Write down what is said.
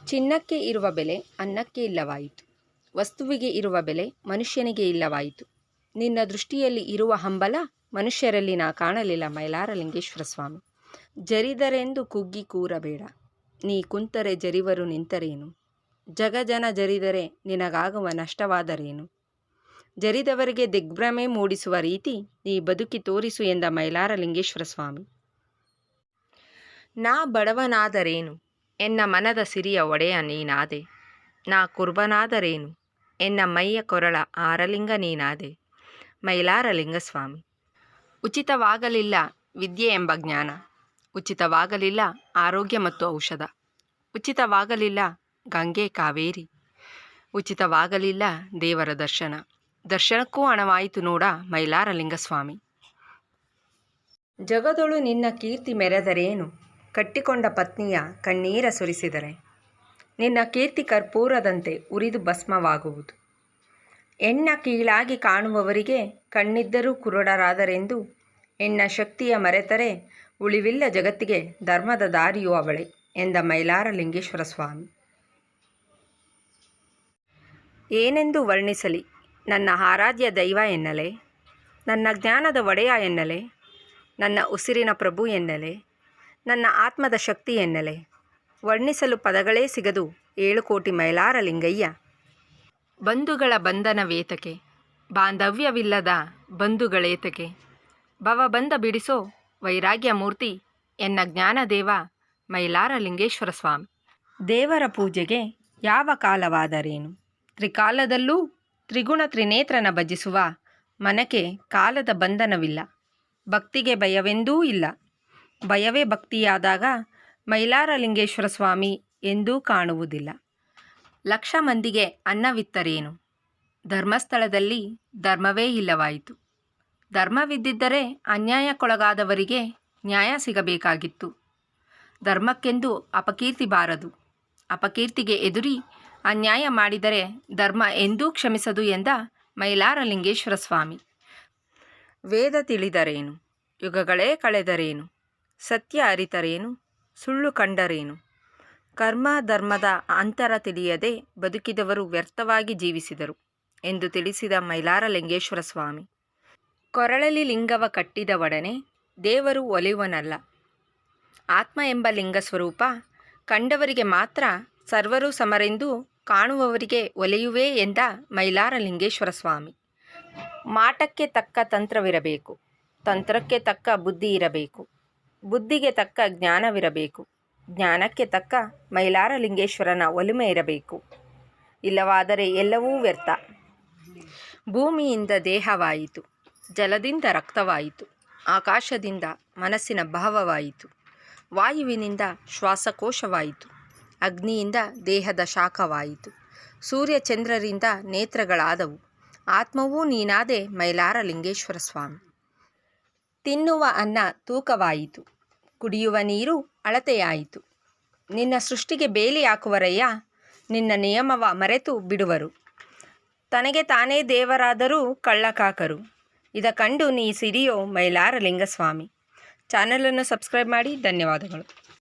ಚಿನ್ನಕ್ಕೆ ಇರುವ ಬೆಲೆ ಅನ್ನಕ್ಕೆ ಇಲ್ಲವಾಯಿತು. ವಸ್ತುವಿಗೆ ಇರುವ ಬೆಲೆ ಮನುಷ್ಯನಿಗೆ ಇಲ್ಲವಾಯಿತು. ನಿನ್ನ ದೃಷ್ಟಿಯಲ್ಲಿ ಇರುವ ಹಂಬಲ ಮನುಷ್ಯರಲ್ಲಿ ನಾ ಕಾಣಲಿಲ್ಲ ಮೈಲಾರ ಲಿಂಗೇಶ್ವರ ಸ್ವಾಮಿ. ಜರಿದರೆಂದು ಕುಗ್ಗಿ ಕೂರಬೇಡ, ನೀ ಕುಂತರೆ ಜರಿವರು ನಿಂತರೇನು. ಜಗಜನ ಜರಿದರೆ ನಿನಗಾಗುವ ನಷ್ಟವಾದರೇನು. ಜರಿದವರಿಗೆ ದಿಗ್ಭ್ರಮೆ ಮೂಡಿಸುವ ರೀತಿ ನೀ ಬದುಕಿ ತೋರಿಸು ಎಂದ ಮೈಲಾರ ಲಿಂಗೇಶ್ವರ ಸ್ವಾಮಿ. ನಾ ಬಡವನಾದರೇನು, ಎನ್ನ ಮನದ ಸಿರಿಯ ಒಡೆಯ ನೀನಾದೆ. ನಾ ಕುರ್ಬನಾದರೇನು, ಎನ್ನ ಮೈಯ ಕೊರಳ ಆರಲಿಂಗ ನೀನಾದೆ. ಮೈಲಾರ ಲಿಂಗಸ್ವಾಮಿ. ಉಚಿತವಾಗಲಿಲ್ಲ ವಿದ್ಯೆ ಎಂಬ ಜ್ಞಾನ, ಉಚಿತವಾಗಲಿಲ್ಲ ಆರೋಗ್ಯ ಮತ್ತು ಔಷಧ, ಉಚಿತವಾಗಲಿಲ್ಲ ಗಂಗೆ ಕಾವೇರಿ, ಉಚಿತವಾಗಲಿಲ್ಲ ದೇವರ ದರ್ಶನ. ದರ್ಶನಕ್ಕೂ ಹಣವಾಯಿತು ನೋಡ ಮೈಲಾರ ಲಿಂಗಸ್ವಾಮಿ. ಜಗದೊಳು ನಿನ್ನ ಕೀರ್ತಿ ಮೆರೆದರೇನು, ಕಟ್ಟಿಕೊಂಡ ಪತ್ನಿಯ ಕಣ್ಣೀರ ಸುರಿಸಿದರೆ. ನಿನ್ನ ಕೀರ್ತಿ ಕರ್ಪೂರದಂತೆ ಉರಿದು ಭಸ್ಮವಾಗುವುದು. ಎಣ್ಣ ಕೀಳಾಗಿ ಕಾಣುವವರಿಗೆ ಕಣ್ಣಿದ್ದರೂ ಕುರುಡರಾದರೆಂದು, ಎಣ್ಣ ಶಕ್ತಿಯ ಮರೆತರೆ ಉಳಿವಿಲ್ಲ ಜಗತ್ತಿಗೆ ಧರ್ಮದ ದಾರಿಯು ಅವಳೆ ಎಂದ ಮೈಲಾರ ಲಿಂಗೇಶ್ವರ ಸ್ವಾಮಿ. ಏನೆಂದು ವರ್ಣಿಸಲಿ ನನ್ನ ಆರಾಧ್ಯ ದೈವ ಎನ್ನಲೆ, ನನ್ನ ಜ್ಞಾನದ ಒಡೆಯ ಎನ್ನಲೆ, ನನ್ನ ಉಸಿರಿನ ಪ್ರಭು ಎನ್ನಲೆ, ನನ್ನ ಆತ್ಮದ ಶಕ್ತಿ ಎನ್ನಲೆ. ವರ್ಣಿಸಲು ಪದಗಳೇ ಸಿಗದು 7 ಕೋಟಿ ಮೈಲಾರ ಲಿಂಗಯ್ಯ. ಬಂಧುಗಳ ಬಂಧನವೇತಕೆ, ಬಾಂಧವ್ಯವಿಲ್ಲದ ಬಂಧುಗಳೇತಕೆ. ಭವಬಂಧ ಬಿಡಿಸೋ ವೈರಾಗ್ಯ ಮೂರ್ತಿ ಎನ್ನ ಜ್ಞಾನದೇವ ಮೈಲಾರ ಲಿಂಗೇಶ್ವರ ಸ್ವಾಮಿ. ದೇವರ ಪೂಜೆಗೆ ಯಾವ ಕಾಲವಾದರೇನು, ತ್ರಿಕಾಲದಲ್ಲೂ ತ್ರಿಗುಣ ತ್ರಿನೇತ್ರನ ಭಜಿಸುವ ಮನಕ್ಕೆ ಕಾಲದ ಬಂಧನವಿಲ್ಲ. ಭಕ್ತಿಗೆ ಭಯವೆಂದೂ ಇಲ್ಲ. ಭಯವೇ ಭಕ್ತಿಯಾದಾಗ ಮೈಲಾರ ಲಿಂಗೇಶ್ವರ ಸ್ವಾಮಿ ಎಂದೂ ಕಾಣುವುದಿಲ್ಲ. ಲಕ್ಷ ಮಂದಿಗೆ ಅನ್ನವಿತ್ತರೇನು, ಧರ್ಮಸ್ಥಳದಲ್ಲಿ ಧರ್ಮವೇ ಇಲ್ಲವಾಯಿತು. ಧರ್ಮವಿದ್ದಿದ್ದರೆ ಅನ್ಯಾಯಕ್ಕೊಳಗಾದವರಿಗೆ ನ್ಯಾಯ ಸಿಗಬೇಕಾಗಿತ್ತು. ಧರ್ಮಕ್ಕೆಂದು ಅಪಕೀರ್ತಿ ಬಾರದು. ಅಪಕೀರ್ತಿಗೆ ಎದುರಿ ಅನ್ಯಾಯ ಮಾಡಿದರೆ ಧರ್ಮ ಎಂದೂ ಕ್ಷಮಿಸದು ಎಂದ ಮೈಲಾರ ಲಿಂಗೇಶ್ವರ ಸ್ವಾಮಿ. ವೇದ ತಿಳಿದರೇನು, ಯುಗಗಳೇ ಕಳೆದರೇನು, ಸತ್ಯ ಅರಿತರೇನು, ಸುಳ್ಳು ಕಂಡರೇನು. ಕರ್ಮ ಧರ್ಮದ ಅಂತರ ತಿಳಿಯದೆ ಬದುಕಿದವರು ವ್ಯರ್ಥವಾಗಿ ಜೀವಿಸಿದರು ಎಂದು ತಿಳಿಸಿದ ಮೈಲಾರ ಲಿಂಗೇಶ್ವರ ಸ್ವಾಮಿ. ಕೊರಳಲಿ ಲಿಂಗವ ಕಟ್ಟಿದ ಒಡನೆ ದೇವರು ಒಲಿಯುವನಲ್ಲ. ಆತ್ಮ ಎಂಬ ಲಿಂಗ ಸ್ವರೂಪ ಕಂಡವರಿಗೆ ಮಾತ್ರ ಸರ್ವರೂ ಸಮರೆಂದು ಕಾಣುವವರಿಗೆ ಒಲೆಯುವೆ ಎಂದ ಮೈಲಾರ ಲಿಂಗೇಶ್ವರ ಸ್ವಾಮಿ. ಮಾಟಕ್ಕೆ ತಕ್ಕ ತಂತ್ರವಿರಬೇಕು, ತಂತ್ರಕ್ಕೆ ತಕ್ಕ ಬುದ್ಧಿ ಇರಬೇಕು, ಬುದ್ಧಿಗೆ ತಕ್ಕ ಜ್ಞಾನವಿರಬೇಕು, ಜ್ಞಾನಕ್ಕೆ ತಕ್ಕ ಮೈಲಾರ ಲಿಂಗೇಶ್ವರನ ಒಲುಮೆ ಇರಬೇಕು. ಇಲ್ಲವಾದರೆ ಎಲ್ಲವೂ ವ್ಯರ್ಥ. ಭೂಮಿಯಿಂದ ದೇಹವಾಯಿತು, ಜಲದಿಂದ ರಕ್ತವಾಯಿತು, ಆಕಾಶದಿಂದ ಮನಸ್ಸಿನ ಭಾವವಾಯಿತು, ವಾಯುವಿನಿಂದ ಶ್ವಾಸಕೋಶವಾಯಿತು, ಅಗ್ನಿಯಿಂದ ದೇಹದ ಶಾಖವಾಯಿತು, ಸೂರ್ಯಚಂದ್ರರಿಂದ ನೇತ್ರಗಳಾದವು. ಆತ್ಮವೂ ನೀನಾದೆ ಮೈಲಾರ ಲಿಂಗೇಶ್ವರ ಸ್ವಾಮಿ. ತಿನ್ನುವ ಅನ್ನ ತೂಕವಾಯಿತು, ಕುಡಿಯುವ ನೀರು ಅಳತೆಯಾಯಿತು. ನಿನ್ನ ಸೃಷ್ಟಿಗೆ ಬೇಲಿ ಹಾಕುವರಯ್ಯ, ನಿನ್ನ ನಿಯಮವ ಮರೆತು ಬಿಡುವರು. ತನಗೆ ತಾನೇ ದೇವರಾದರೂ ಕಳ್ಳಕಾಕರು. ಇದ ಕಂಡು ನೀ ಸಿರಿಯೋ ಮೈಲಾರ ಲಿಂಗಸ್ವಾಮಿ. ಚಾನಲನ್ನು ಸಬ್ಸ್ಕ್ರೈಬ್ ಮಾಡಿ. ಧನ್ಯವಾದಗಳು.